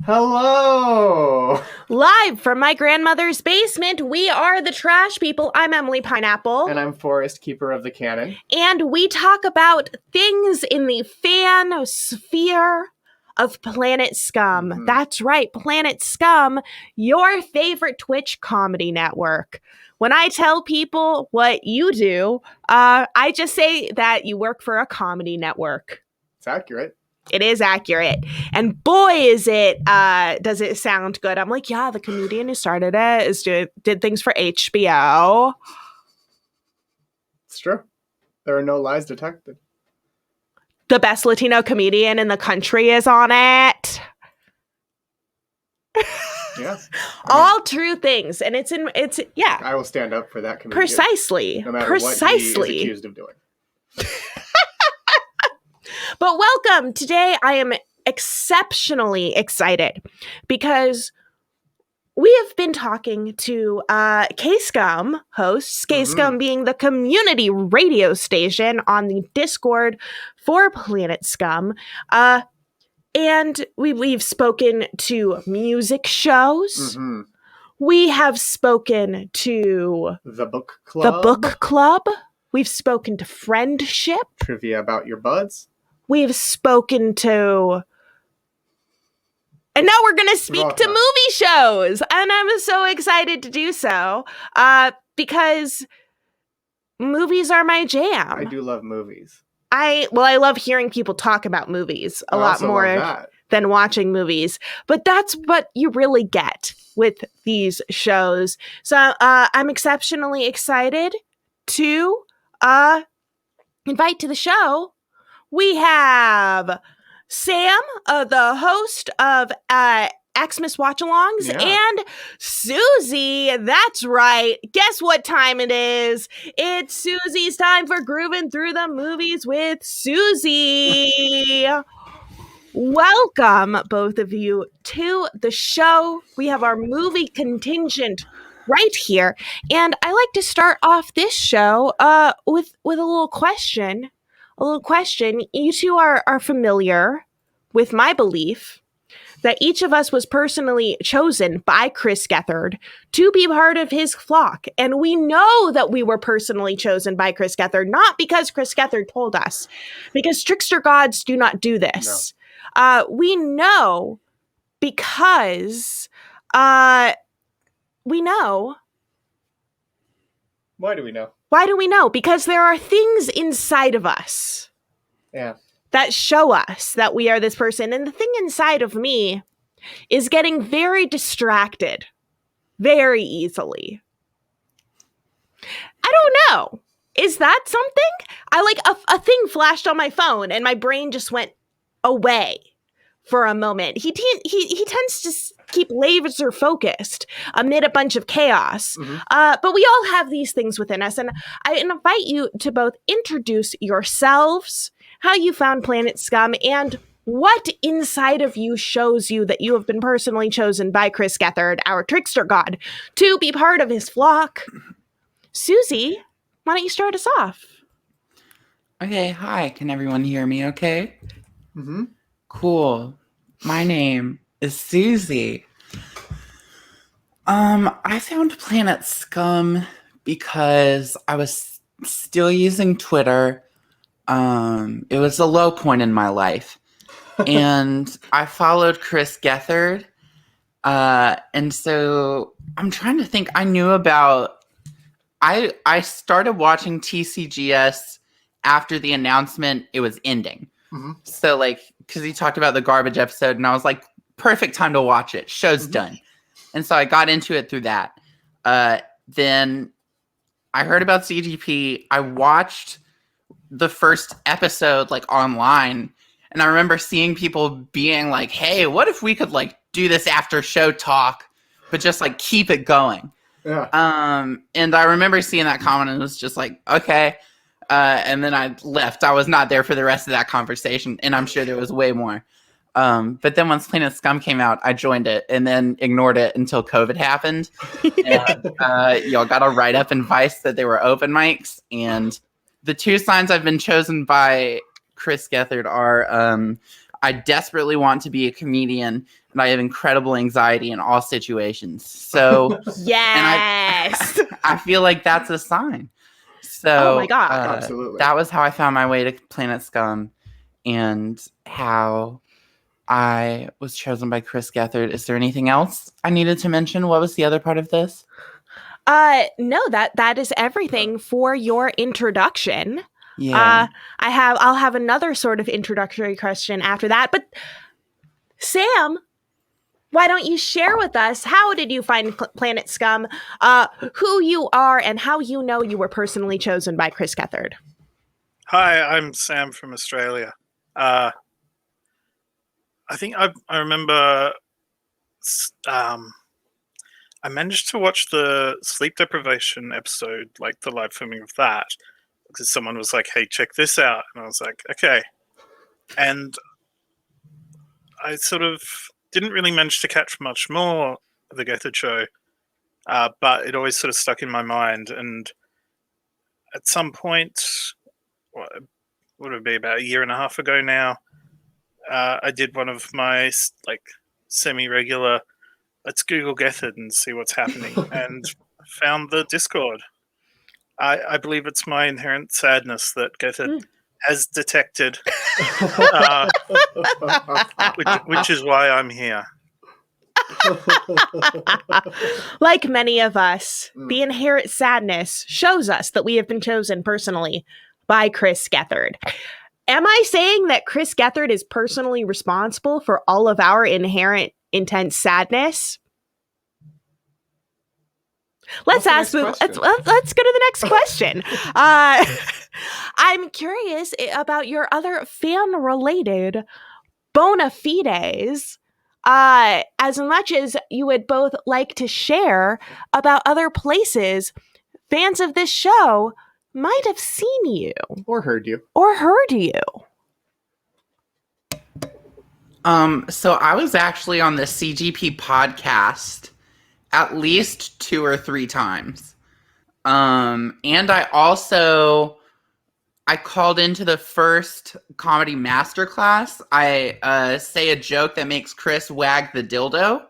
Hello! Live from my grandmother's basement, we are the Trash People. I'm Emily Pineapple. And I'm Forrest, keeper of the Canon. And we talk about things in the fan sphere of Planet Scum. Mhm. That's right, Planet Scum, your favorite Twitch comedy network. When I tell people what you do, I just say that you work for a comedy network. It's accurate. It is accurate. And boy, is it, does it sound good. I'm like, yeah, the comedian who started it did things for HBO. It's true. There are no lies detected. The best Latino comedian in the country is on it. Yeah. All true things. And it's yeah. I will stand up for that comedian. Precisely. No matter what he is accused of doing. But welcome. Today I am exceptionally excited because we have been talking to K-Scum hosts, K-Scum being the community radio station on the Discord for Planet Scum. And we've spoken to music shows. Mm-hmm. We have spoken to The Book Club. The Book Club. We've spoken to friendship. Trivia about your buds. We've spoken to... And now we're going to speak to movie shows. And I'm so excited to do so because movies are my jam. I do love movies. I love hearing people talk about movies a lot more than watching movies. But that's what you really get with these shows. So I'm exceptionally excited to invite to the show. We have Sam, the host of Xmas Watchalongs, and Susie. That's right. Guess what time it is? It's Susie's time for Groovin Through the Movies with Susie. Welcome, both of you, to the show. We have our movie contingent right here. And I like to start off this show with a little question. You two are familiar with my belief that each of us was personally chosen by Chris Gethard to be part of his flock. And we know that we were personally chosen by Chris Gethard, not because Chris Gethard told us, because trickster gods do not do this. No. We know because we know. Why do we know? Why do we know? Because there are things inside of us that show us that we are this person. And the thing inside of me is getting very distracted very easily. I don't know. Is that something? I like a thing flashed on my phone and my brain just went away for a moment. He tends to keep laser focused amid a bunch of chaos. But we all have these things within us. And I invite you to both introduce yourselves, how you found Planet Scum, and what inside of you shows you that you have been personally chosen by Chris Gethard, our trickster god, to be part of his flock. Susie, why don't you start us off? Okay, hi. Can everyone hear me okay? Mm-hmm. Cool. My name is Susie. I found Planet Scum because I was still using Twitter. It was a low point in my life. And I followed Chris Gethard. And so I'm trying to think. I knew about... I started watching TCGS after the announcement it was ending. Mm-hmm. So, because he talked about the garbage episode, and I was like, perfect time to watch it. Show's done. And so I got into it through that. Then I heard about CGP. I watched the first episode, online. And I remember seeing people being like, hey, what if we could, do this after show talk, but just, keep it going? Yeah. And I remember seeing that comment and it was just like, okay. And then I left. I was not there for the rest of that conversation, and I'm sure there was way more. But then once Planet Scum came out, I joined it and then ignored it until COVID happened. And y'all got a write-up in Vice that they were open mics. And the two signs I've been chosen by Chris Gethard are I desperately want to be a comedian, and I have incredible anxiety in all situations. So, Yes. I feel like that's a sign. So, Oh my God. Absolutely. that was how I found my way to Planet Scum, and how I was chosen by Chris Gethard. Is there anything else I needed to mention? What was the other part of this? No, that is everything for your introduction. Yeah. I'll have another sort of introductory question after that. But Sam, why don't you share with us, how did you find Planet Scum, who you are, and how you know you were personally chosen by Chris Gethard? Hi, I'm Sam from Australia. I think I remember I managed to watch the sleep deprivation episode, like the live filming of that, because someone was like, "Hey, check this out," and I was like, "Okay." And I sort of didn't really manage to catch much more of the Gethard show, but it always sort of stuck in my mind. And at some point, what would it be, about a year and a half ago now, I did one of my like semi-regular, let's Google Gethard and see what's happening, and found the Discord. I believe it's my inherent sadness that Gethard has detected, which is why I'm here. Like many of us, the inherent sadness shows us that we have been chosen personally by Chris Gethard. Am I saying that Chris Gethard is personally responsible for all of our inherent intense sadness? Let's go to the next question. I'm curious about your other fan-related bona fides, as much as you would both like to share about other places fans of this show might have seen you. Or heard you. So I was actually on the CGP podcast at least 2 or 3 times. And I called into the first comedy masterclass. I say a joke that makes Chris wag the dildo.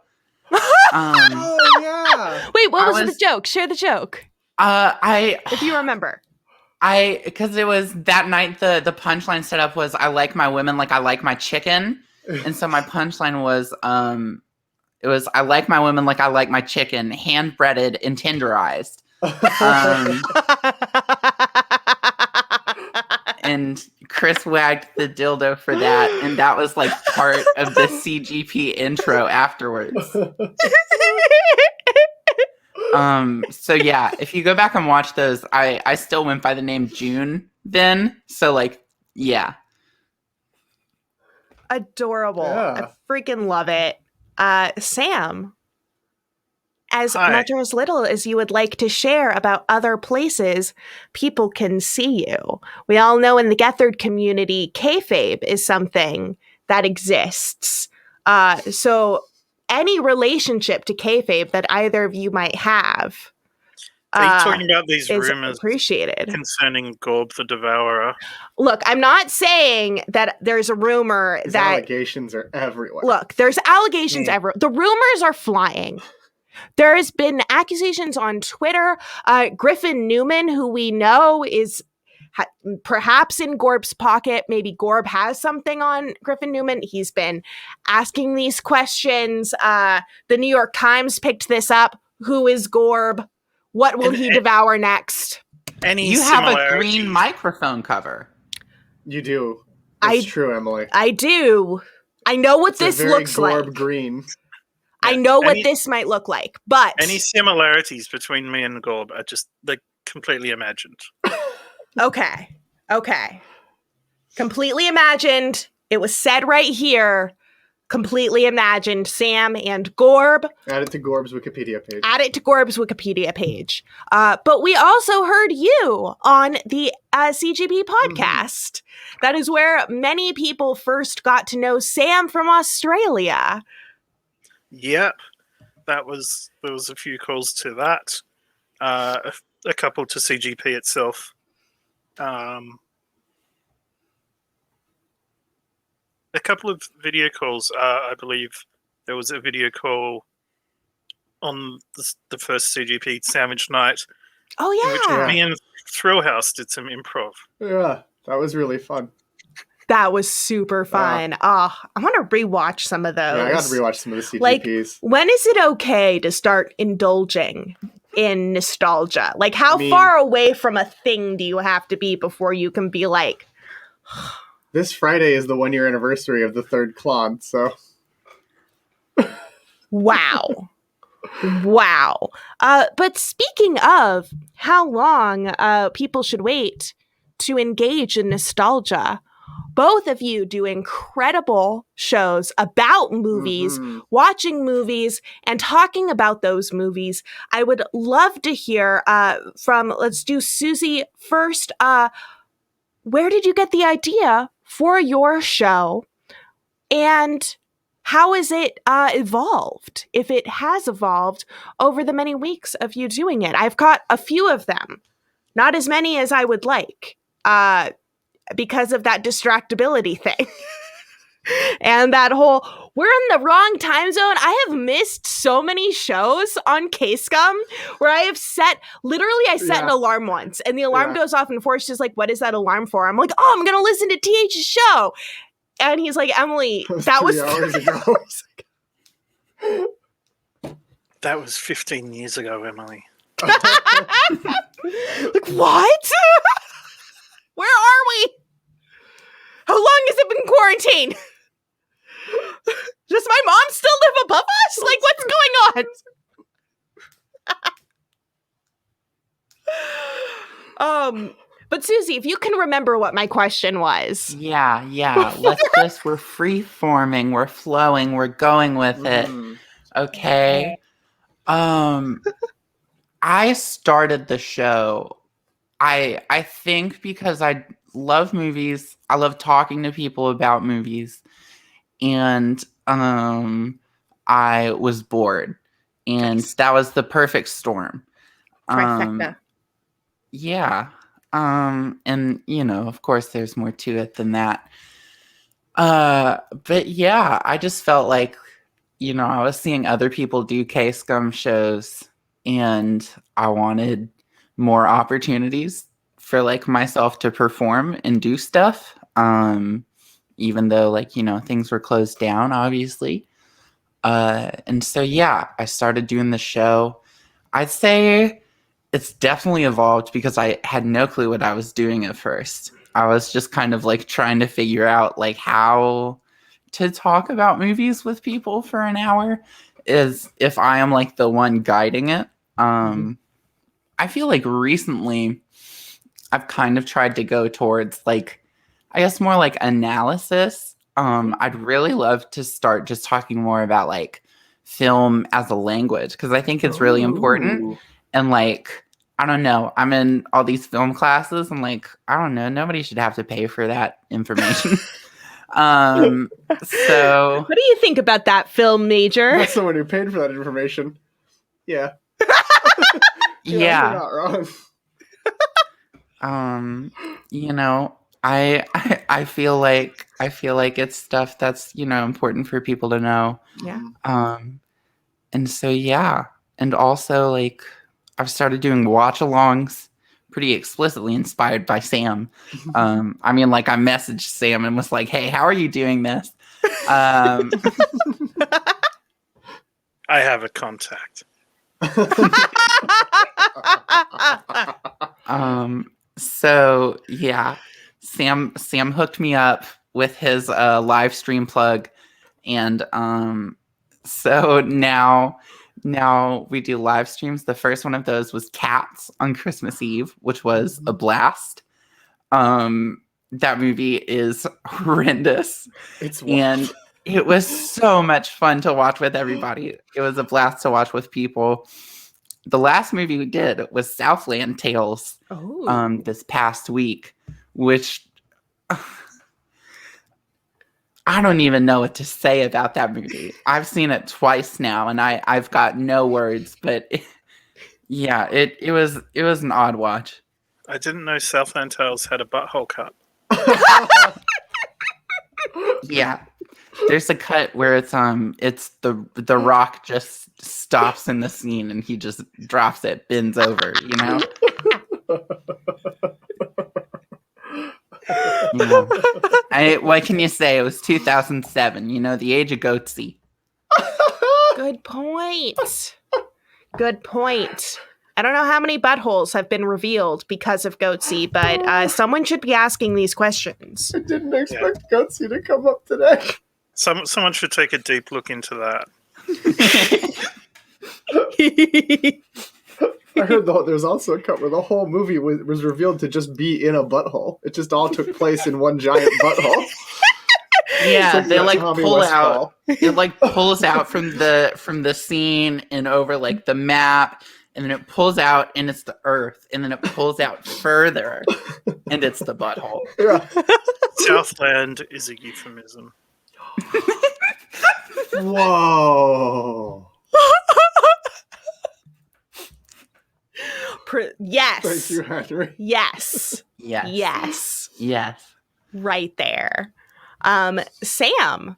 Oh, yeah. Wait, what was the joke? Share the joke. If you remember. Because it was that night, the punchline setup was, I like my women like I like my chicken. And so my punchline was, it was, I like my women like I like my chicken, hand-breaded and tenderized. And Chris wagged the dildo for that, and that was like part of the CGP intro afterwards. So yeah, if you go back and watch those, I still went by the name June then. So like, yeah. Adorable. Yeah. I freaking love it. Sam, as Hi. much or as little as you would like to share about other places people can see you. We all know in the Gethard community, kayfabe is something that exists. So any relationship to kayfabe that either of you might have Are you talking about these is rumors appreciated. concerning Gorb the Devourer? Look, I'm not saying that there's a rumor These that allegations are everywhere. Look, there's allegations everywhere. The rumors are flying. There has been accusations on Twitter. Griffin Newman, who we know is perhaps in Gorb's pocket. Maybe Gorb has something on Griffin Newman. He's been asking these questions. The New York Times picked this up. Who is Gorb? What will he devour next? You have a green microphone cover. You do. It's true, Emily. I do. I know what this looks Gorb like. green. I know what this might look like, but any similarities between me and Gorb are just like completely imagined. Okay. Completely imagined. It was said right here. Completely imagined. Sam and Gorb. Add it to Gorb's Wikipedia page. But we also heard you on the CGP podcast. That is where many people first got to know Sam from Australia. Yep. There was a few calls to that. A couple to CGP itself. A couple of video calls, I believe, there was a video call on the first CGP Sandwich Night, Oh in which yeah. me and Thrillhouse did some improv. Yeah, that was really fun. That was super fun. I want to rewatch some of those. Yeah, I got to rewatch some of the CGPs. Like, when is it okay to start indulging in nostalgia? Like, how far away from a thing do you have to be before you can be like... This Friday is the 1-year anniversary of the third Klon, so... Wow. Wow. But speaking of how long people should wait to engage in nostalgia, both of you do incredible shows about movies, watching movies, and talking about those movies. I would love to hear from, let's do Susie first. Where did you get the idea for your show? And how has it evolved, if it has evolved, over the many weeks of you doing it? I've caught a few of them, not as many as I would like, because of that distractibility thing. And that whole, we're in the wrong time zone. I have missed so many shows on Scum where I have set an alarm once, and the alarm goes off, and Forrest is like, what is that alarm for? I'm like, oh, I'm going to listen to TH's show. And he's like, Emily, that was 3 hours ago. That was 15 years ago, Emily. Like, what? Where are we? How long has it been quarantined? Does my mom still live above us? Like, what's going on? But Susie, if you can remember what my question was. Yeah. We're free forming, we're flowing, we're going with it. Okay. I started the show, I think because I love movies. I love talking to people about movies. And I was bored. And that was the perfect storm. Trifecta. Yeah. And of course there's more to it than that. But yeah, I just felt like, I was seeing other people do Scum shows, and I wanted more opportunities for like myself to perform and do stuff. Even though things were closed down, obviously. And so, yeah, I started doing the show. I'd say it's definitely evolved because I had no clue what I was doing at first. I was just kind of like trying to figure out like how to talk about movies with people for an hour, is if I am like the one guiding it. I feel like recently I've kind of tried to go towards like, I guess more like analysis. I'd really love to start just talking more about like film as a language, because I think it's really important. And like, I don't know, I'm in all these film classes, and like, I don't know, nobody should have to pay for that information. So what do you think about that, film major? That's someone who paid for that information. Yeah. Yeah. You're not wrong. I feel like it's stuff that's, important for people to know. Yeah. And so, yeah. And also, like, I've started doing watch-alongs, pretty explicitly inspired by Sam. I messaged Sam and was like, hey, how are you doing this? I have a contact. So yeah, Sam hooked me up with his live stream plug, and so now we do live streams. The first one of those was Cats on Christmas Eve, which was a blast. That movie is horrendous. And it was so much fun to watch with everybody. It was a blast to watch with people. The last movie we did was Southland Tales this past week, which I don't even know what to say about that movie. I've seen it twice now, and I've got no words, but it was an odd watch. I didn't know Southland Tales had a butthole cut. Yeah. There's a cut where it's the Rock just stops in the scene and he just drops it, bends over, you know? What can you say? It was 2007, you know, the age of goatsy. Good point. Good point. I don't know how many buttholes have been revealed because of goatsy, but someone should be asking these questions. I didn't expect goatsy to come up today. Someone should take a deep look into that. I heard there's also a cut where the whole movie was revealed to just be in a butthole. It just all took place in one giant butthole. Yeah, Like they the like Tommy pull Westfall. out. It like pulls out from the scene and over like the map, and then it pulls out and it's the Earth, and then it pulls out further, and it's the butthole. Yeah. Southland is a euphemism. Whoa. Yes. Thank you, Henry. Yes. Yes. Yes. Yes. Right there. Sam,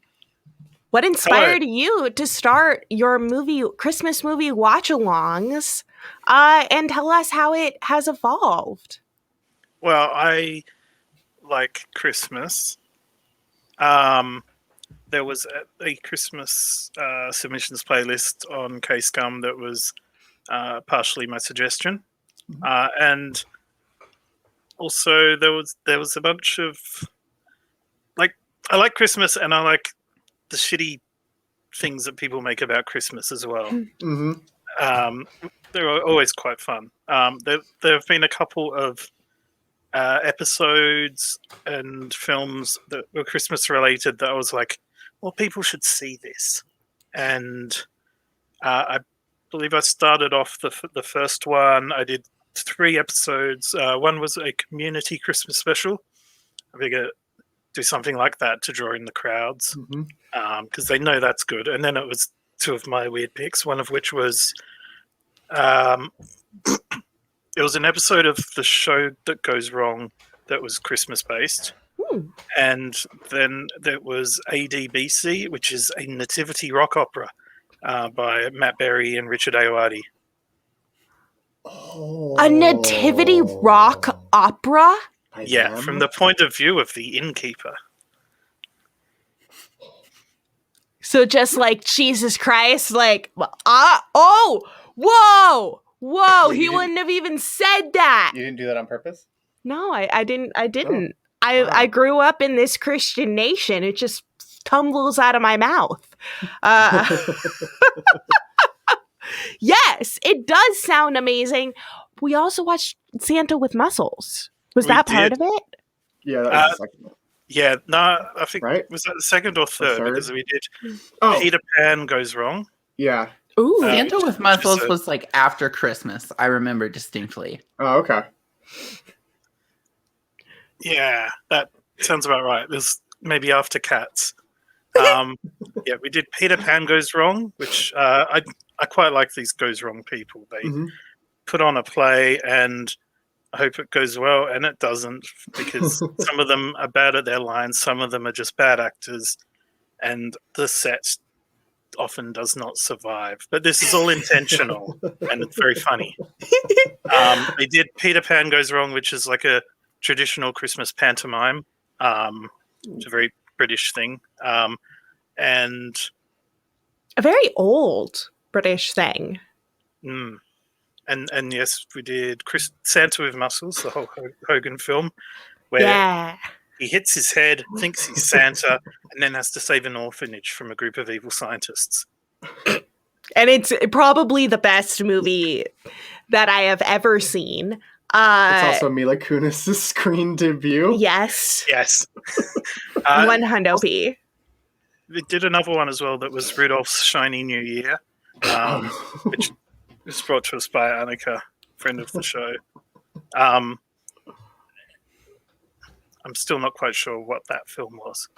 what inspired you to start your Christmas movie watch-alongs, and tell us how it has evolved? Well, I like Christmas. There was a Christmas submissions playlist on Scum that was partially my suggestion, and also there was a bunch of I like Christmas, and I like the shitty things that people make about Christmas as well. Mm-hmm. They're always quite fun. There have been a couple of episodes and films that were Christmas related that I was like, well, people should see this. And I believe I started off the first one. I did 3 episodes. One was a community Christmas special. I figured do something like that to draw in the crowds, because they know that's good. And then it was 2 of my weird picks, one of which was it was an episode of the show that goes wrong that was Christmas based. And then there was ADBC, which is a nativity rock opera by Matt Berry and Richard Ayoade. A nativity rock opera? Yeah, from the point of view of the innkeeper. So just like Jesus Christ, like, whoa, he wouldn't have even said that. You didn't do that on purpose? No, I didn't. Oh. I grew up in this Christian nation. It just tumbles out of my mouth. Yes, it does sound amazing. We also watched Santa with Muscles. Was that part of it? Yeah, that was the second one. Yeah, no, I think, Right? was that the second or third? Because we did Oh, Peter Pan Goes Wrong. yeah. Ooh. Santa with Muscles so- was like after Christmas. I remember distinctly. Oh, okay. Yeah, that sounds about right. There's maybe after Cats. Yeah, we did Peter Pan Goes Wrong, which I quite like these Goes Wrong people. They put on a play, and I hope it goes well, and it doesn't, because some of them are bad at their lines, some of them are just bad actors, and the set often does not survive. But this is all intentional, and it's very funny. They did Peter Pan Goes Wrong, which is like a traditional Christmas pantomime. It's a very British thing. And A very old British thing. And yes, we did Santa with Muscles, the whole Hogan film, where he hits his head, thinks he's Santa, and then has to save an orphanage from a group of evil scientists. And it's probably the best movie that I have ever seen. It's also Mila Kunis' screen debut. Yes. Yes. 100p. We did another one as well that was Rudolph's Shiny New Year, which was brought to us by Annika, friend of the show. I'm still not quite sure what that film was.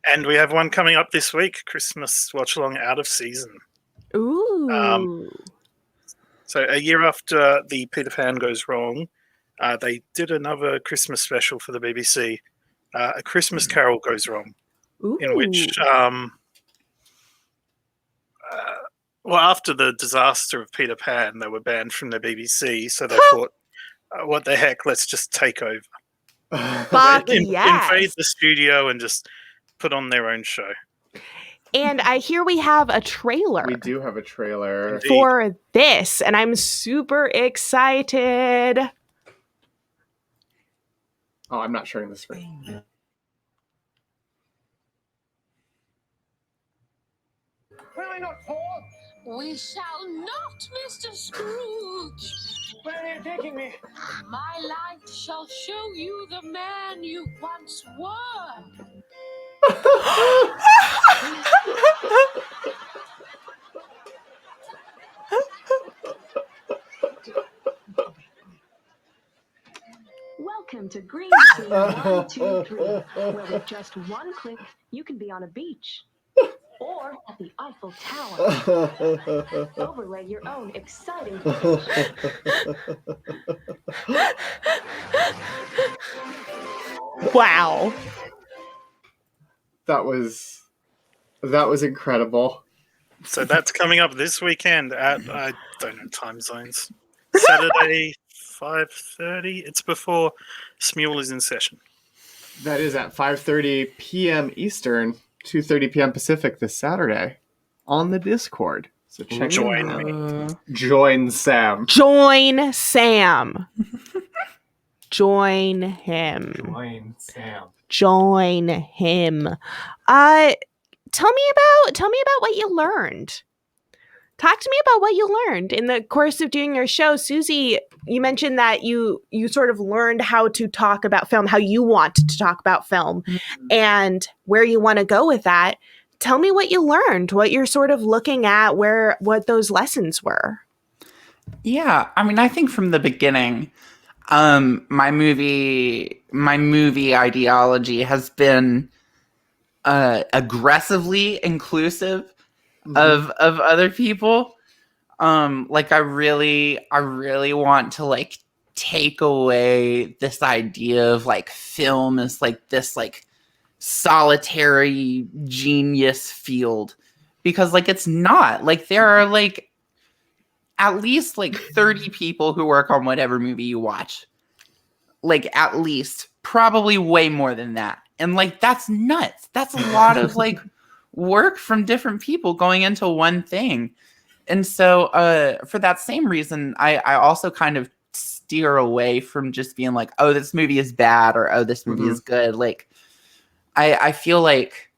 And we have one coming up this week, Christmas Watchalong Out of Season. Ooh. So a year after the Peter Pan Goes Wrong, they did another Christmas special for the BBC A Christmas Carol goes wrong, Ooh. in which, well, after the disaster of Peter Pan, they were banned from the BBC, so they thought, what the heck, let's just take over. Fuck Invade yes. the studio and just put on their own show. And I hear we have a trailer. We do have a trailer. Indeed. For this, and I'm super excited. Oh, I'm not sharing the screen. Will I not fall? We shall not, Mr. Scrooge. Where are you taking me? My light shall show you the man you once were. Welcome to Green Scene 1, 2, 3, where with just one click, you can be on a beach. Or at the Eiffel Tower. Overlay your own exciting footage. Wow. That was incredible. So that's coming up this weekend at, I don't know, time zones. Saturday, 5:30. It's before Smule is in session. That is at 5:30 p.m. Eastern, 2:30 p.m. Pacific this Saturday on the Discord. So check Join it out. me. Join Sam. Join Sam. Join him. Join Sam. Join him. Tell me about what you learned. Talk to me about what you learned in the course of doing your show. Susie, you mentioned that you sort of learned how to talk about film, how you want to talk about film, and where you want to go with that. Tell me what you learned, what you're sort of looking at, what those lessons were. Yeah, I mean, I think from the beginning, my movie ideology has been aggressively inclusive of other people. Like I really want to like take away this idea of like film as like this like solitary genius field, because like it's not. Like there are like at least like 30 people who work on whatever movie you watch. Like at least, probably way more than that. And like that's nuts. That's a lot of like work from different people going into one thing. And so for that same reason, I also kind of steer away from just being like, oh, this movie is bad, or oh, this movie is good. Like I feel like,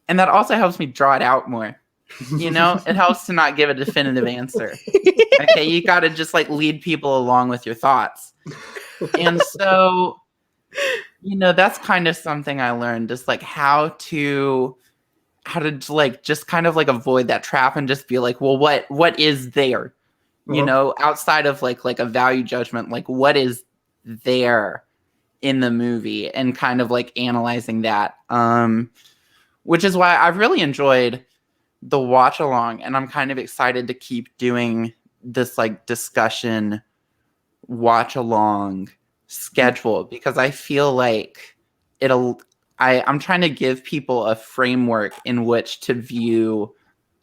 and that also helps me draw it out more. You know, it helps to not give a definitive answer. Okay, you got to just like lead people along with your thoughts. And so, you know, that's kind of something I learned, just like how to like just kind of like avoid that trap and just be like, well, what is there? You know, outside of like a value judgment, like what is there in the movie, and kind of like analyzing that. Which is why I've really enjoyed the Watchalong, and I'm kind of excited to keep doing this like discussion Watchalong schedule, because I feel like I'm trying to give people a framework in which to view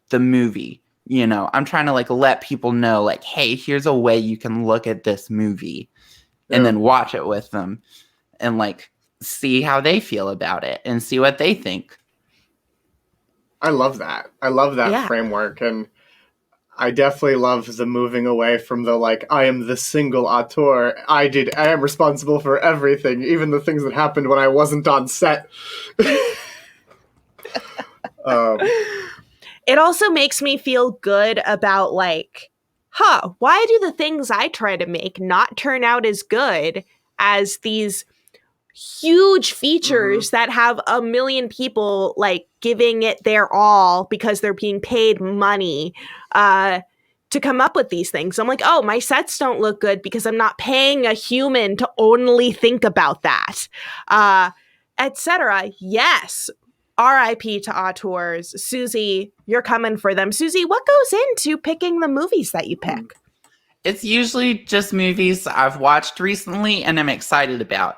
the movie. You know, I'm trying to like let people know like, hey, here's a way you can look at this movie and then watch it with them and like see how they feel about it and see what they think. I love that. Framework. And I definitely love the moving away from the like, I am the single auteur. I am responsible for everything, even the things that happened when I wasn't on set. It also makes me feel good about like, why do the things I try to make not turn out as good as these huge features that have a million people like giving it their all because they're being paid money to come up with these things. I'm like, oh, my sets don't look good because I'm not paying a human to only think about that, etc. Yes. RIP to auteurs. Susie, you're coming for them. Susie, what goes into picking the movies that you pick? It's usually just movies I've watched recently and I'm excited about.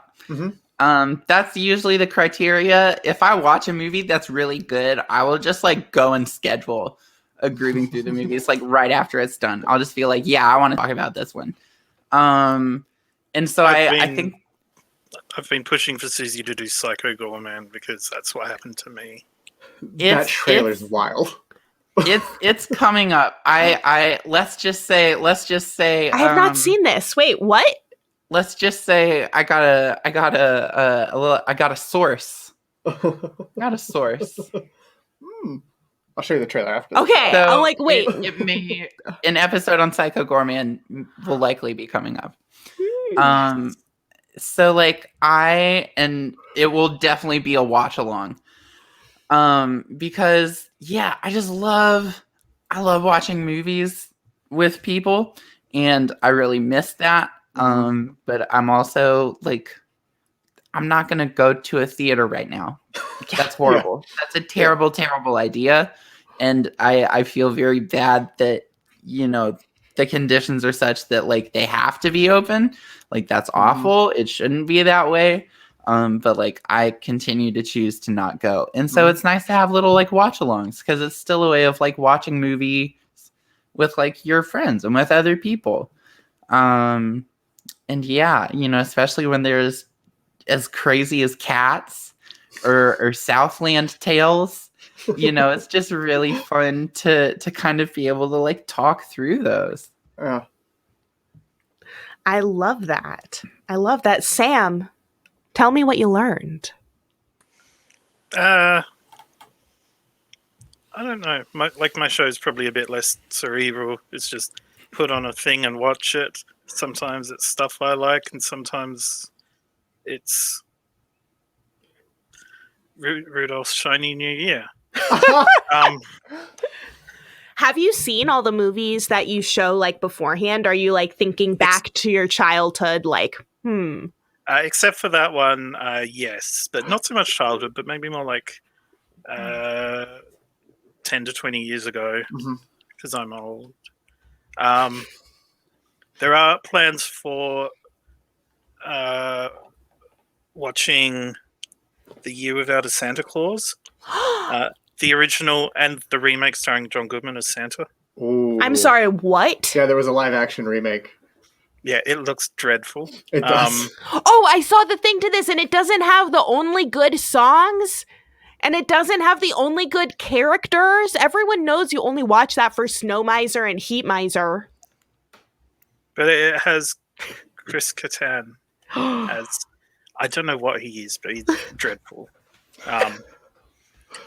That's usually the criteria. If I watch a movie that's really good, I will just like go and schedule a grooving through the movies like right after it's done. I'll just feel like, yeah, I want to talk about this one. And so I think I've been pushing for Susie to do Psycho Gorman because that's what happened to me. That trailer's wild. It's coming up. I let's just say I have not seen this. Wait, what? Let's just say I got a source. Got a source. I'll show you the trailer after. Okay, So I'm like, wait. An episode on Psycho Gorman will likely be coming up. So like it will definitely be a watch along. Because yeah, I love watching movies with people, and I really miss that. But I'm also like, I'm not gonna go to a theater right now. That's horrible. Yeah. That's a terrible, terrible idea. And I feel very bad that, you know, the conditions are such that like they have to be open. Like that's awful. It shouldn't be that way. But like I continue to choose to not go. And so it's nice to have little like watch alongs, because it's still a way of like watching movies with like your friends and with other people. And yeah, you know, especially when there's as crazy as Cats or Southland Tales, you know, it's just really fun to kind of be able to like talk through those. Yeah. I love that. Sam, tell me what you learned. I don't know. My show is probably a bit less cerebral. It's just put on a thing and watch it. Sometimes it's stuff I like, and sometimes it's Rudolph's Shiny New Year. Have you seen all the movies that you show like beforehand? Are you like thinking back to your childhood? Like, except for that one, yes, but not so much childhood, but maybe more like 10 to 20 years ago, because I'm old. There are plans for watching The Year Without a Santa Claus, the original and the remake starring John Goodman as Santa. Ooh. I'm sorry, what? Yeah, there was a live action remake. Yeah, it looks dreadful. It does. Oh, I saw the thing to this, and it doesn't have the only good songs, and it doesn't have the only good characters. Everyone knows you only watch that for Snow Miser and Heat Miser. But it has Chris Kattan as, I don't know what he is, but he's dreadful. But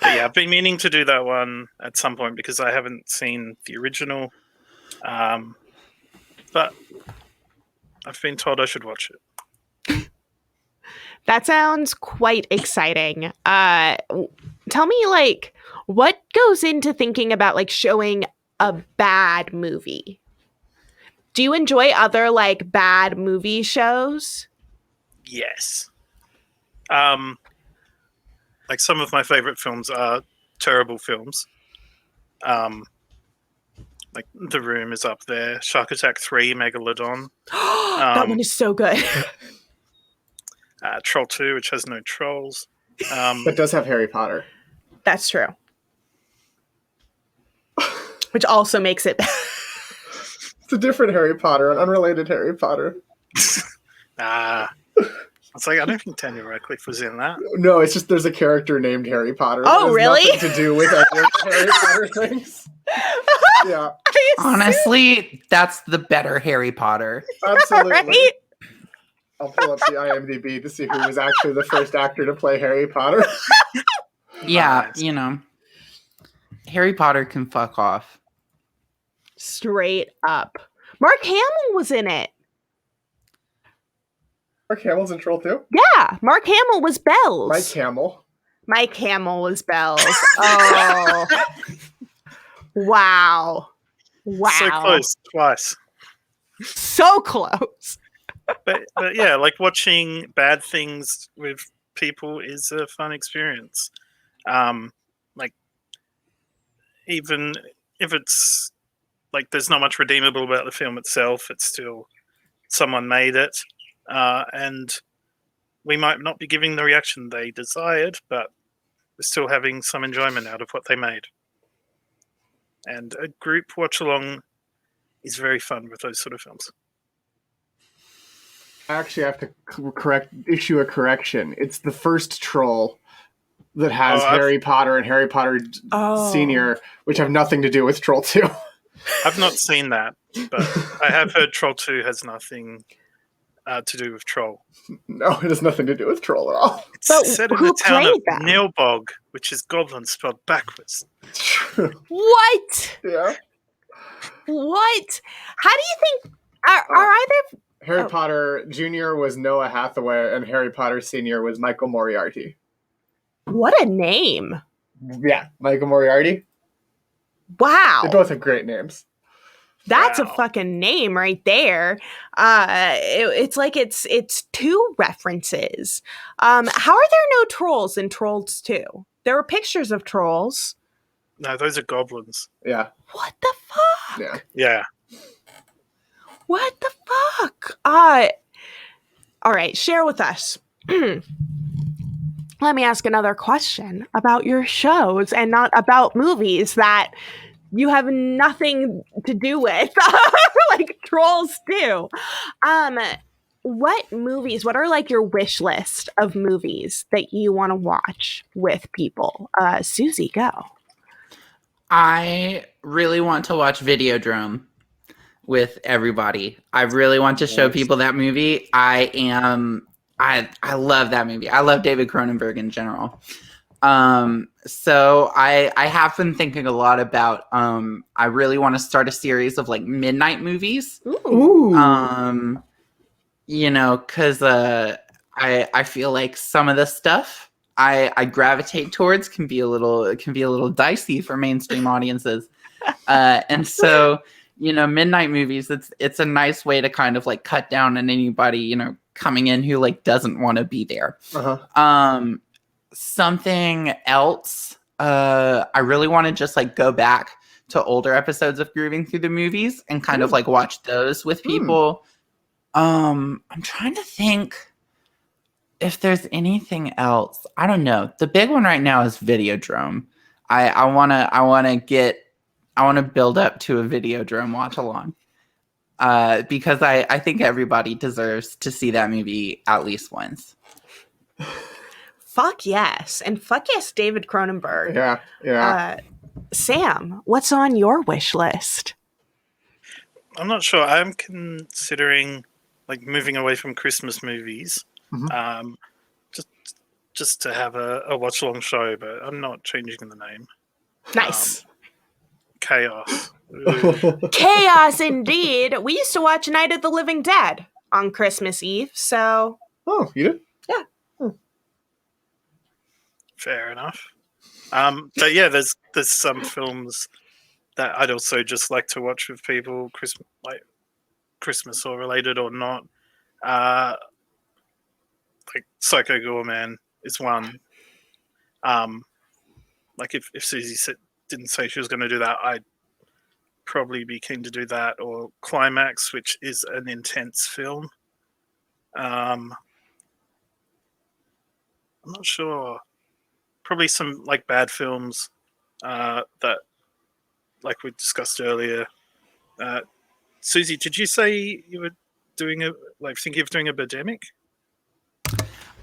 yeah, I've been meaning to do that one at some point because I haven't seen the original. But I've been told I should watch it. That sounds quite exciting. Tell me, like, what goes into thinking about, like, showing a bad movie? Do you enjoy other, like, bad movie shows? Yes. Like, some of my favorite films are terrible films. Like, The Room is up there. Shark Attack 3, Megalodon. That one is so good. Troll 2, which has no trolls. But does have Harry Potter. That's true. Which also makes it... It's a different Harry Potter, an unrelated Harry Potter. It's like, I don't think Daniel Radcliffe was in that. No, it's just there's a character named Harry Potter. Oh, really? Nothing to do with any of the Harry Potter things. Yeah. Honestly, that's the better Harry Potter. Absolutely. Right? I'll pull up the IMDb to see who was actually the first actor to play Harry Potter. Yeah, you know. Harry Potter can fuck off. Straight up. Mark Hamill was in it. Mark Hamill's in Troll 2? Yeah, Mark Hamill was Bells. Mike Hamill. Mike Hamill was Bells. Oh. Wow. So close, twice. So close. But yeah, like watching bad things with people is a fun experience. Like, even if it's like there's not much redeemable about the film itself, it's still someone made it. And we might not be giving the reaction they desired, but we're still having some enjoyment out of what they made. And a group watch-along is very fun with those sort of films. I actually have to issue a correction. It's the first Troll that has Harry Potter and Harry Potter Senior, which have nothing to do with Troll 2. I've not seen that, but I have heard Troll 2 has nothing to do with Troll. No, it has nothing to do with Troll at all. It's set in the town of Nilbog, which is goblin spelled backwards. What? Yeah. What? How do you think are either Harry Potter Jr. was Noah Hathaway and Harry Potter Senior was Michael Moriarty. What a name. Yeah, Michael Moriarty. Wow. They both have great names. That's a fucking name right there. It's like it's two references. How are there no trolls in Trolls 2? There were pictures of trolls. No, those are goblins. Yeah. What the fuck? Yeah. Yeah. What the fuck? All right, share with us. Let me ask another question about your shows and not about movies that you have nothing to do with, like Trolls 2. What movies, what are like your wish list of movies that you want to watch with people? Susie, go. I really want to watch Videodrome with everybody. I really want to show people that movie. I love that movie. I love David Cronenberg in general. So I have been thinking a lot about, I really want to start a series of like midnight movies. Ooh. You know, cause, I feel like some of the stuff I gravitate towards can be a little dicey for mainstream audiences. And so, you know, midnight movies, it's a nice way to kind of like cut down on anybody, you know, coming in who like doesn't want to be there. Uh-huh. Something else, I really want to just like go back to older episodes of Grooving Through the Movies and kind of like watch those with people. I'm trying to think if there's anything else. I don't know. The big one right now is Videodrome. I want to build up to a Videodrome watch along. Because I think everybody deserves to see that movie at least once. Fuck yes. And fuck yes, David Cronenberg. Yeah. Sam, what's on your wish list? I'm not sure. I'm considering like moving away from Christmas movies. Mm-hmm. Just to have a watch along show, but I'm not changing the name. Nice. Chaos. Chaos indeed. We used to watch Night of the Living Dead on Christmas Eve, so Oh, you did? Yeah. Fair enough. But yeah, there's some films that I'd also just like to watch with people, Christmas or related or not. Like Psycho Gorman is one. Like if Susie didn't say she was going to do that, I'd probably be keen to do that. Or Climax, which is an intense film. I'm not sure. Probably some like bad films that, like we discussed earlier. Susie, did you say you were thinking of doing a Birdemic?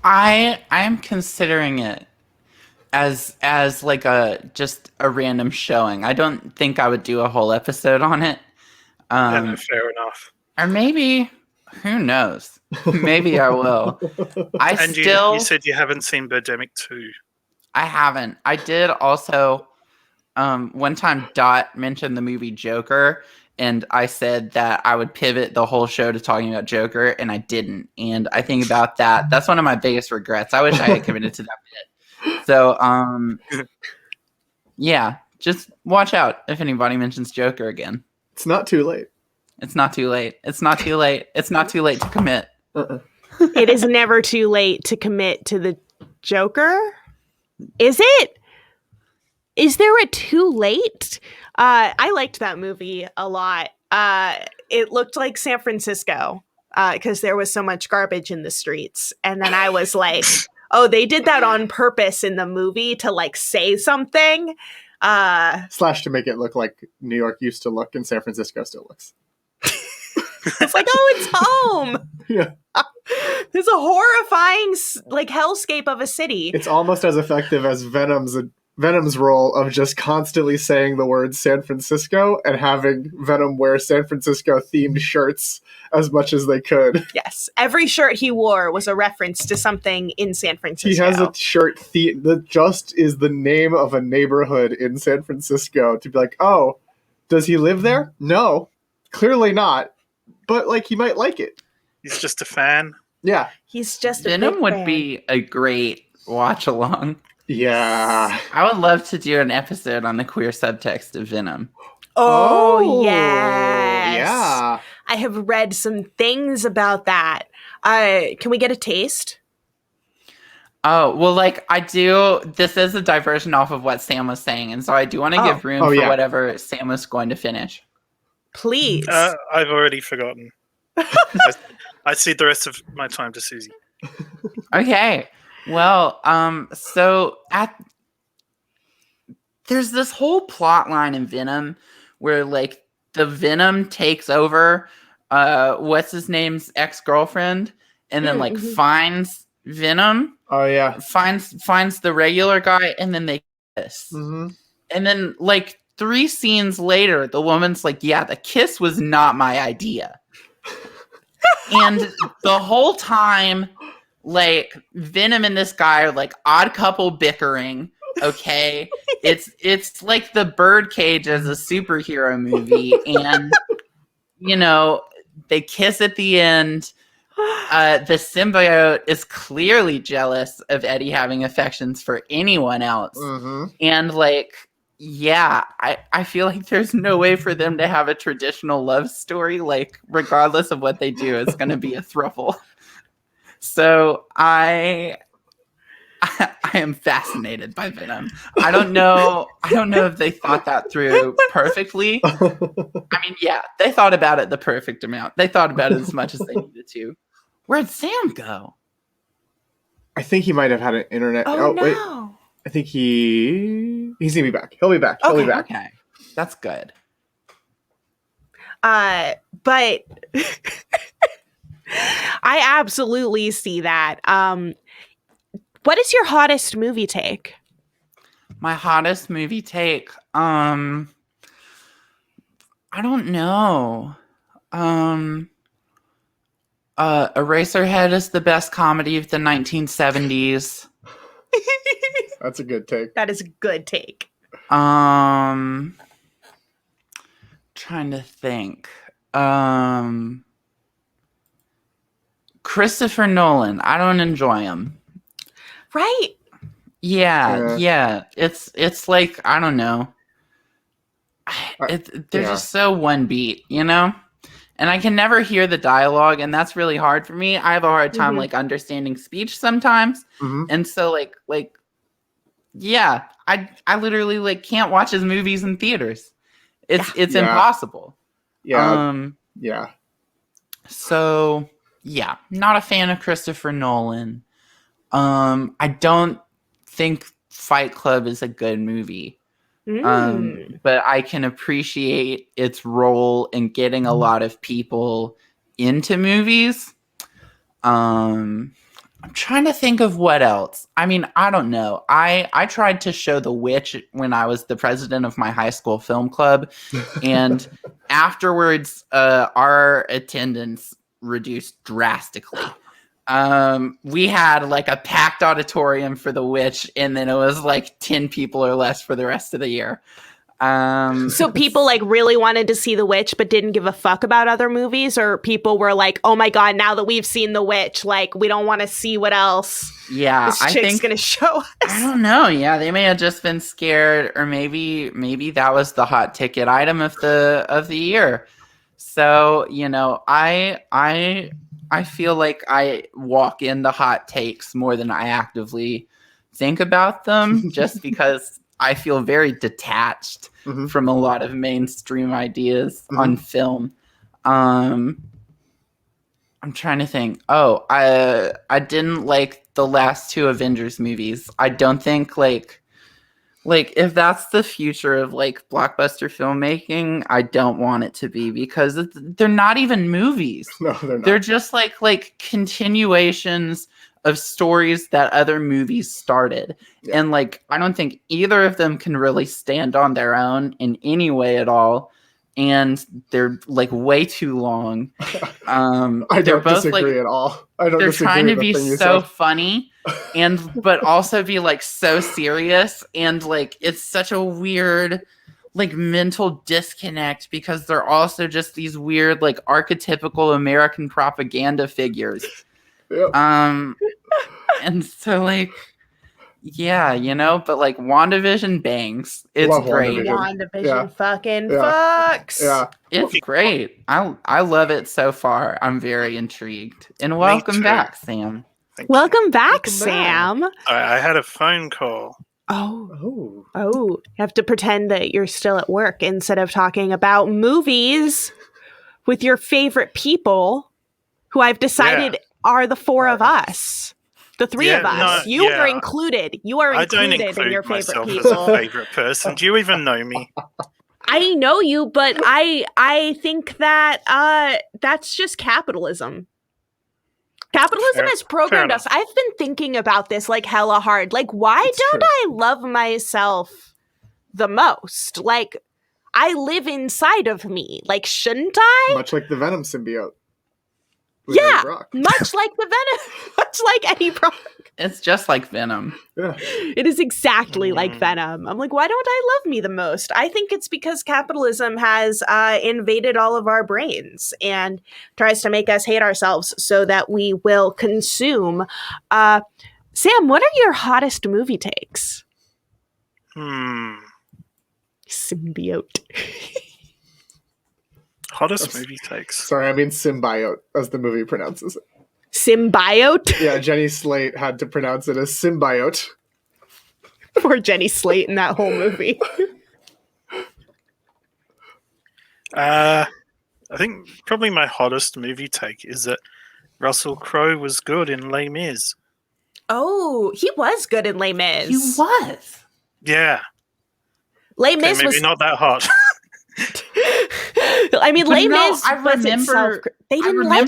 I am considering it as like just a random showing. I don't think I would do a whole episode on it. Yeah, no, fair enough. Or maybe, who knows? Maybe I will. You said you haven't seen Birdemic 2. I haven't. I did also, one time Dot mentioned the movie Joker, and I said that I would pivot the whole show to talking about Joker, and I didn't. And I think about that. That's one of my biggest regrets. I wish I had committed to that bit. So, yeah, just watch out if anybody mentions Joker again. It's not too late. It's not too late. It's not too late. It's not too late to commit. It is never too late to commit to the Joker. Is it? Is there a too late? I liked that movie a lot. It looked like San Francisco. because there was so much garbage in the streets. And then I was like, oh, they did that on purpose in the movie to like say something. / to make it look like New York used to look and San Francisco still looks. It's like, oh, it's home. Yeah. There's a horrifying like hellscape of a city. It's almost as effective as Venom's role of just constantly saying the word San Francisco and having Venom wear San Francisco themed shirts as much as they could. Yes. Every shirt he wore was a reference to something in San Francisco. He has a shirt that just is the name of a neighborhood in San Francisco to be like, oh, does he live there? No, clearly not. But like he might like it. He's just a fan. Yeah. He's just a Venom big would fan. be a great watch along. Yeah. I would love to do an episode on the queer subtext of Venom. Oh, yes. Yeah. I have read some things about that. Can we get a taste? Oh, well, like, I do. This is a diversion off of what Sam was saying. And so I do want to give room for whatever Sam was going to finish. Please. I've already forgotten. I cede the rest of my time to Susie. Okay. Well, so there's this whole plot line in Venom where like the Venom takes over what's his name's ex-girlfriend and then like finds Venom. Oh yeah. Finds the regular guy and then they kiss. Mm-hmm. And then like 3 scenes later, the woman's like, yeah, the kiss was not my idea. And the whole time, like, Venom and this guy are like odd couple bickering. Okay. It's like the Birdcage as a superhero movie. And, you know, they kiss at the end. The symbiote is clearly jealous of Eddie having affections for anyone else. Mm-hmm. And like, yeah, I feel like there's no way for them to have a traditional love story. Like, regardless of what they do, it's going to be a throuple. So I am fascinated by Venom. I don't know if they thought that through perfectly. I mean, yeah, they thought about it the perfect amount. They thought about it as much as they needed to. Where'd Sam go? I think he might have had an internet. Oh no. Wait. I think he's gonna be back. He'll be back. He'll be back. Okay. That's good. But I absolutely see that. What is your hottest movie take? My hottest movie take. I don't know. Eraserhead is the best comedy of the 1970s. That's a good take. That is a good take. Trying to think. Christopher Nolan. I don't enjoy him. Right. Yeah. It's like, I don't know. They're just so one beat, you know? And I can never hear the dialogue, and that's really hard for me. I have a hard time like understanding speech sometimes. Mm-hmm. And so like yeah, I literally like can't watch his movies in theaters. It's impossible. Yeah. Yeah. So yeah, not a fan of Christopher Nolan. I don't think Fight Club is a good movie. But I can appreciate its role in getting a lot of people into movies. I'm trying to think of what else. I mean, I don't know. I tried to show The Witch when I was the president of my high school film club. And afterwards, our attendance reduced drastically. We had like a packed auditorium for The Witch, and then it was like 10 people or less for the rest of the year. So people like really wanted to see The Witch but didn't give a fuck about other movies, or people were like, oh my god, now that we've seen The Witch, like we don't want to see what else this chick's gonna show us. I don't know. Yeah, they may have just been scared, or maybe that was the hot ticket item of the year. So, you know, I feel like I walk into hot takes more than I actively think about them, just because I feel very detached from a lot of mainstream ideas on film. I'm trying to think. Oh, I didn't like the last two Avengers movies. I don't think like if that's the future of like blockbuster filmmaking, I don't want it to be, because they're not even movies. No, they're not. They're just like continuations of stories that other movies started. Yeah. And like I don't think either of them can really stand on their own in any way at all. And they're like way too long. I don't disagree at all. They're trying to be so funny but also be like so serious, and like it's such a weird like mental disconnect, because they're also just these weird like archetypical American propaganda figures. Yep. And so like, yeah, but like WandaVision bangs. It's Love great. WandaVision fucking fucks. Yeah. It's great. I love it so far. I'm very intrigued. And welcome back, Sam. Welcome back, Sam. I had a phone call. Oh. You have to pretend that you're still at work instead of talking about movies with your favorite people, who I've decided are the four of us. The three of us. You are included. You are included in your favorite people. As a favorite person. Do you even know me? I know you, but I think that that's just capitalism. Capitalism has programmed us. I've been thinking about this like hella hard. Like, why don't I love myself the most? Like, I live inside of me. Like, shouldn't I? Much like the Venom symbiote. Yeah, much like the Venom, much like Eddie Brock. It's just like Venom. Yeah. It is exactly like Venom. I'm like, why don't I love me the most? I think it's because capitalism has invaded all of our brains and tries to make us hate ourselves so that we will consume. Sam, what are your hottest movie takes? Symbiote. Hottest movie takes. Sorry, I mean symbiote, as the movie pronounces it. Symbiote? Yeah, Jenny Slate had to pronounce it as symbiote. Poor Jenny Slate in that whole movie. I think probably my hottest movie take is that Russell Crowe was good in Les Mis. Oh, he was good in Les Mis. He was. Yeah. Les Mis maybe not that hot. I mean, Les Mis. I remember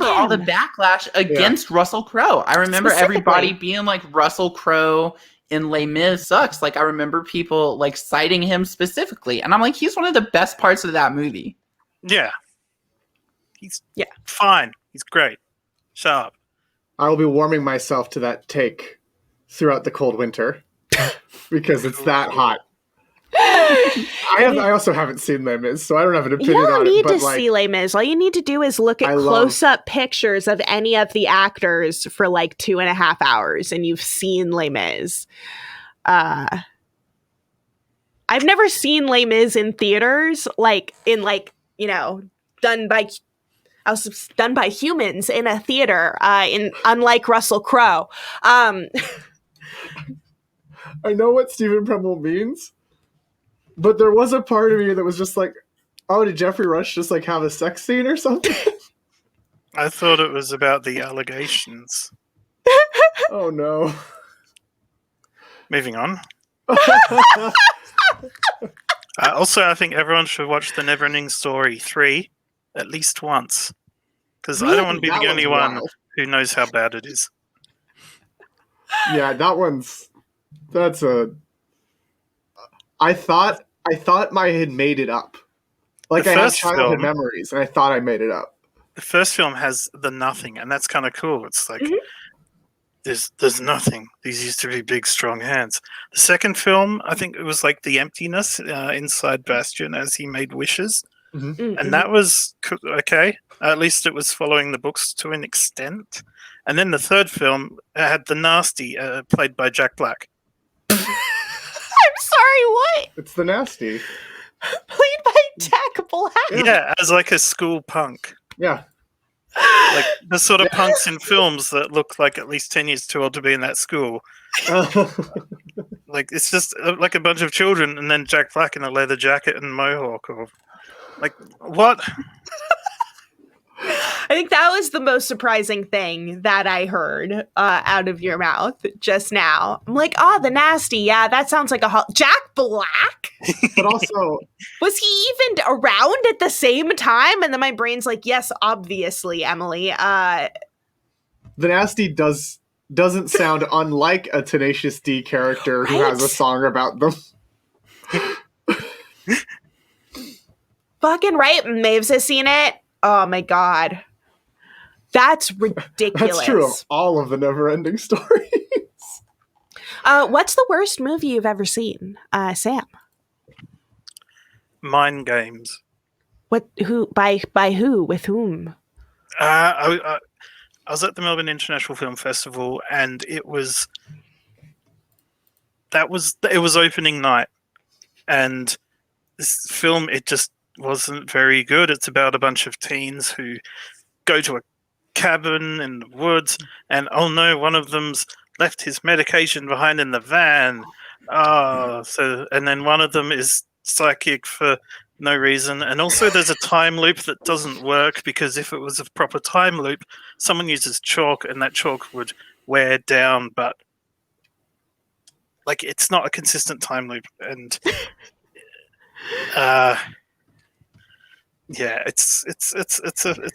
all the backlash against Russell Crowe. I remember everybody being like, Russell Crowe in Les Mis sucks. Like, I remember people like citing him specifically, and I'm like, he's one of the best parts of that movie. Yeah, he's fine. He's great. Shut up. I will be warming myself to that take throughout the cold winter because it's that hot. I also haven't seen Les Mis, so I don't have an opinion on it. You don't need to see Les Mis. All you need to do is look at close-up pictures of any of the actors for like 2.5 hours, and you've seen Les Mis. I've never seen Les Mis in theaters, done by humans in a theater. Unlike Russell Crowe. I know what Stephen Premmel means. But there was a part of me that was just like, oh, did Jeffrey Rush just like have a sex scene or something? I thought it was about the allegations. Oh no. Moving on. Also, I think everyone should watch the Neverending Story 3 at least once. Because I don't want to be the only one who knows how bad it is. Yeah, that's a... I thought I had made it up. Like, I had childhood memories, and I thought I made it up. The first film has the nothing, and that's kind of cool. It's like, there's nothing. These used to be big, strong hands. The second film, I think it was like the emptiness inside Bastian as he made wishes. And that was okay. At least it was following the books to an extent. And then the third film had the nasty, played by Jack Black. Sorry, what? It's the nasty. Played by Jack Black. Yeah, as like a school punk. Yeah. Like the sort of punks in films that look like at least 10 years too old to be in that school. Like, it's just like a bunch of children and then Jack Black in a leather jacket and mohawk. Or like, what? I think that was the most surprising thing that I heard out of your mouth just now. I'm like, oh, the nasty. Yeah, that sounds like Jack Black. But also, was he even around at the same time? And then my brain's like, yes, obviously, Emily. the nasty doesn't sound unlike a Tenacious D character who has a song about them. Fucking right. Maves has seen it. Oh my god. That's ridiculous. That's true of all of the Neverending Stories. What's the worst movie you've ever seen, Sam? Mind Games. What? Who? By who? With whom? I was at the Melbourne International Film Festival, and it was opening night, and this film, it just wasn't very good. It's about a bunch of teens who go to a cabin in the woods, and oh no, one of them's left his medication behind in the van. And then one of them is psychic for no reason, and also there's a time loop that doesn't work, because if it was a proper time loop, someone uses chalk and that chalk would wear down, but like it's not a consistent time loop, and yeah, it's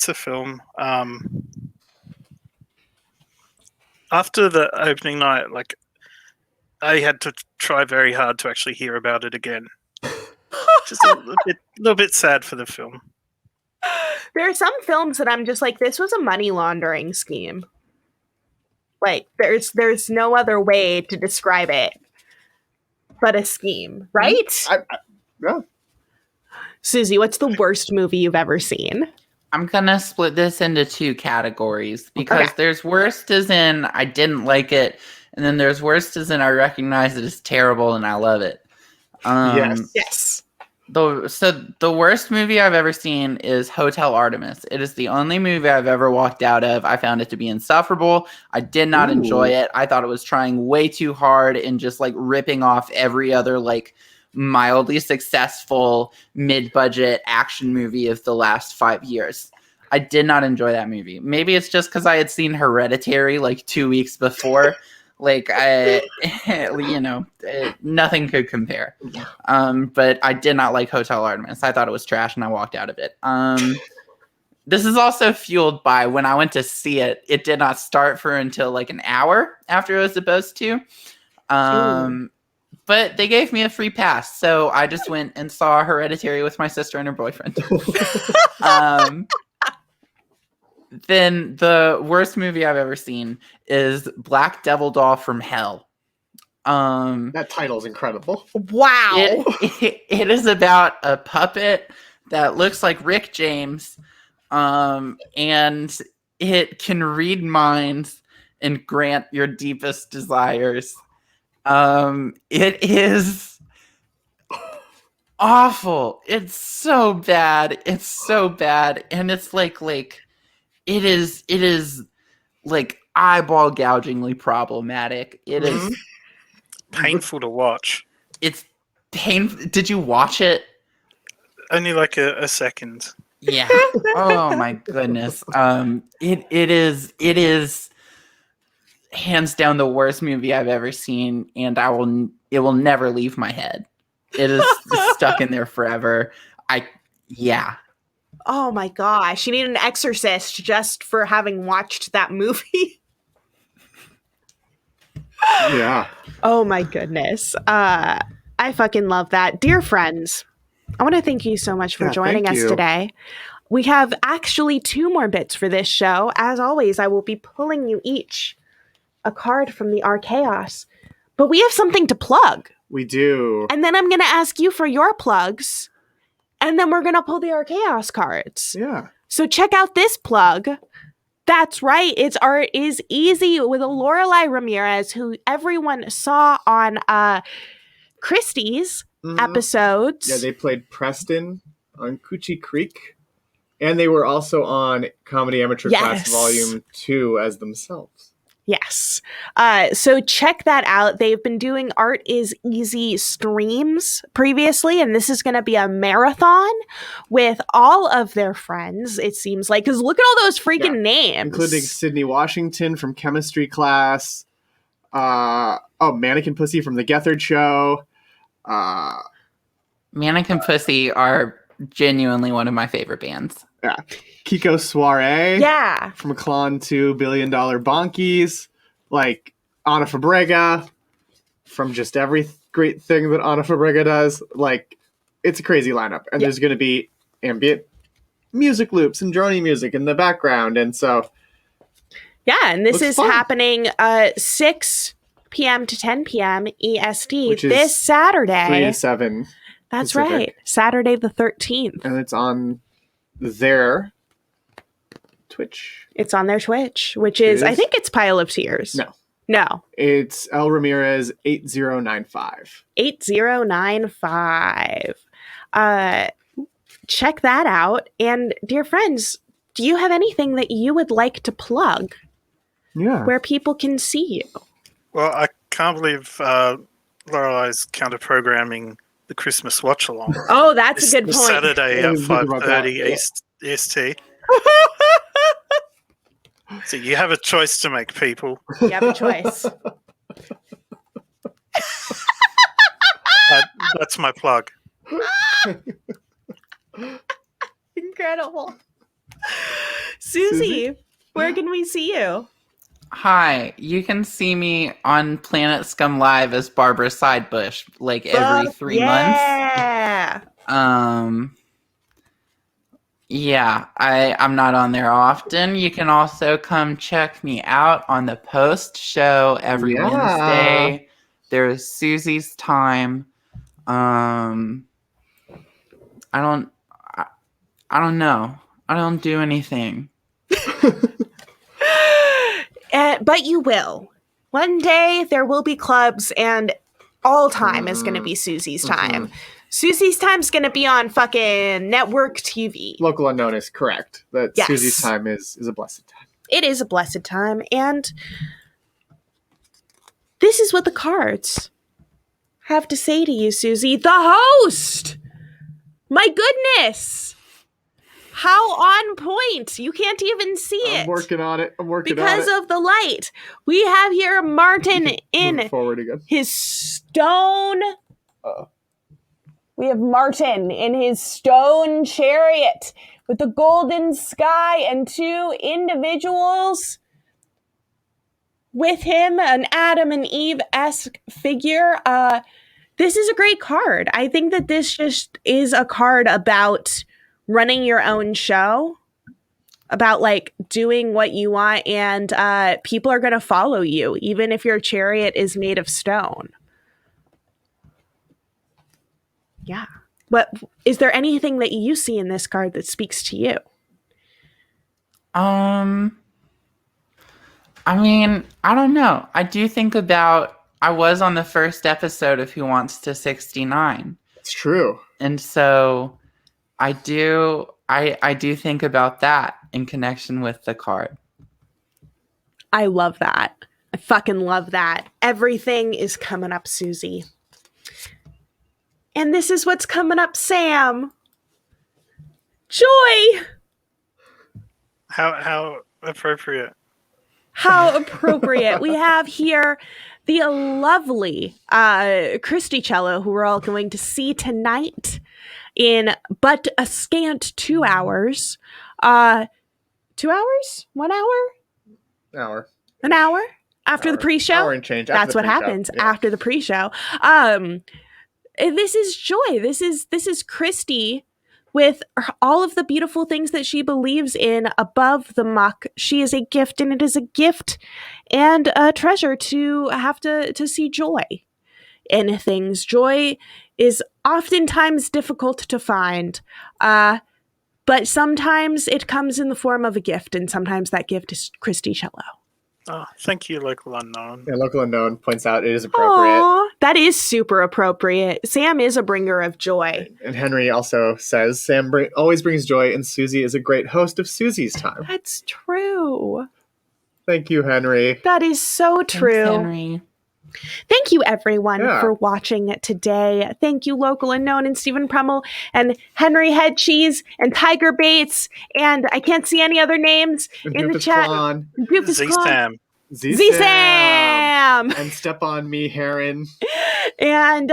a film. After the opening night, like I had to try very hard to actually hear about it again. Just a little bit sad for the film. There are some films that I'm just like, this was a money laundering scheme. Like there's no other way to describe it but a scheme, right? Yeah. Susie, what's the worst movie you've ever seen? I'm gonna split this into two categories, because there's worst as in I didn't like it, and then there's worst as in I recognize it as terrible and I love it. Yes. The worst movie I've ever seen is Hotel Artemis. It is the only movie I've ever walked out of. I found it to be insufferable. I did not enjoy it. I thought it was trying way too hard and just like ripping off every other like mildly successful mid-budget action movie of the last 5 years. I did not enjoy that movie. Maybe it's just because I had seen Hereditary like 2 weeks before. Like nothing could compare. But I did not like Hotel Artemis. I thought it was trash and I walked out of it. This is also fueled by when I went to see it, it did not start for until like an hour after it was supposed to. But they gave me a free pass, so I just went and saw Hereditary with my sister and her boyfriend. Then the worst movie I've ever seen is Black Devil Doll from Hell. That title's incredible. Wow. It is about a puppet that looks like Rick James, and it can read minds and grant your deepest desires. It is awful. It's so bad. It's so bad. And it's like it is like eyeball gougingly problematic. It is painful to watch. It's painful. Did you watch it? Only like a second. Yeah. Oh my goodness. It is hands down the worst movie I've ever seen, and it will never leave my head. It is stuck in there forever. Yeah. Oh my gosh. You need an exorcist just for having watched that movie. Yeah. Oh my goodness. I fucking love that. Dear friends, I want to thank you so much for joining us today. We have actually 2 more bits for this show. As always, I will be pulling you each a card from the Archaeos. But we have something to plug. We do. And then I'm going to ask you for your plugs. And then we're going to pull the Archaeos cards. Yeah. So check out this plug. That's right. It's Art is Easy with Lorelai Ramirez, who everyone saw on Christie's episodes. Yeah, they played Preston on Coochie Creek. And they were also on Comedy Amateur Class Volume 2 as themselves. Yes. So check that out. They've been doing Art is Easy streams previously, and this is going to be a marathon with all of their friends, it seems like. Because look at all those freaking names. Including Sydney Washington from chemistry class. Mannequin Pussy from the Gethard Show. Mannequin Pussy are genuinely one of my favorite bands. Yeah. Kiko Soiree. Yeah. From Klon to $1 Billion Bonkies. Like Ana Fabrega. From just every great thing that Ana Fabrega does. Like, it's a crazy lineup. And there's going to be ambient music loops and drony music in the background. And so... Yeah, and this is fun. happening 6 p.m. to 10 p.m. EST Which is this Saturday. 3 to 7. That's Pacific. right. Saturday the 13th. And it's on their Twitch. It's on their Twitch, which is, I think it's Pile of Tears. No. It's El Ramirez 8095. 8095. Check that out. And dear friends, do you have anything that you would like to plug? Yeah. Where people can see you? Well, I can't believe Lorelei's counter-programming the Christmas Watchalong. Oh, that's a good this point. Saturday at 5:30 EST. So you have a choice to make, people. You have a choice. That's my plug. Incredible. Susie, where can we see you? Hi, you can see me on Planet Scum Live as Barbara Sidebush, like every 3 months. Yeah, I'm not on there often. You can also come check me out on the post show every Wednesday. There's Susie's Time. I don't know. I don't do anything. But you will. One day there will be clubs, and all time is going to be Susie's Time. Susie's Time's going to be on fucking network TV. Local Unknown is correct. That Yes. Susie's Time is a blessed time. It is a blessed time, and this is what the cards have to say to you, Susie, the host. My goodness. How on point. You can't even see it. I'm working on it. Because of the light. We have here Martin in forward again. his stone. We have Martin in his stone chariot with the golden sky and 2 individuals with him, an Adam and Eve-esque figure. This is a great card. I think that this just is a card about running your own show, about like doing what you want, and people are going to follow you, even if your chariot is made of stone. Yeah. But is there anything that you see in this card that speaks to you? I mean, I don't know. I do think about, I was on the first episode of Who Wants to 69. It's true. And so I do think about that in connection with the card. I love that. I fucking love that. Everything is coming up, Susie. And this is what's coming up, Sam. Joy! How appropriate. How appropriate. We have here the lovely Christy Cello, who we're all going to see tonight in but a scant 2 hours. 2 hours? 1 hour? Hour. An hour? After the pre-show? Hour and change. That's what happens after the pre-show. This is Joy. This is Christy with all of the beautiful things that she believes in above the muck. She is a gift, and it is a gift and a treasure to have to see joy in things. Joy is oftentimes difficult to find, but sometimes it comes in the form of a gift, and sometimes that gift is Christy Cello. Oh, thank you, Local Unknown. Yeah, Local Unknown points out it is appropriate. Aww, that is super appropriate. Sam is a bringer of joy. And Henry also says, Sam always brings joy, and Susie is a great host of Susie's Time. That's true. Thank you, Henry. That is so true. Thanks, Henry. Thank you, everyone, Yeah. for watching today. Thank you, Local Unknown and Stephen Premmel and Henry Head Cheese and Tiger Bates. And I can't see any other names in the chat. Doofus Clan. Z-Sam. Z-Sam. And Step On Me, Heron. And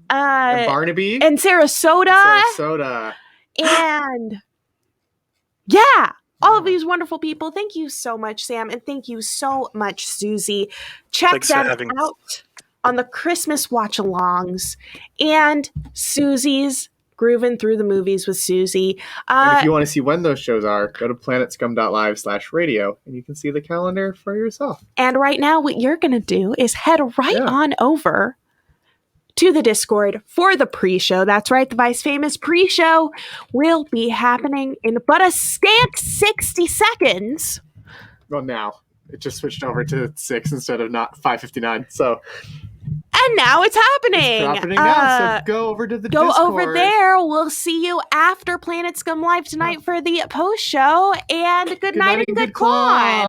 Barnaby. and Sarasota. And yeah, all of these wonderful people. Thank you so much, Sam, and thank you so much, Susie. Check Thanks for them having us. out on the Christmas watch-alongs and Susie's Groovin' Through the Movies with Susie. And if you want to see when those shows are, go to planetscum.live/radio, and you can see the calendar for yourself. And right now, what you're going to do is head right on over to the Discord for the pre-show. That's right, the Vice Famous pre-show will be happening in but a scant 60 seconds. Well, now. It just switched over to 6 instead of not 5:59, so... And now it's happening. It's happening now, so go over to the Discord. Go over there. We'll see you after Planet Scum Live tonight for the post-show. And good night and good claw.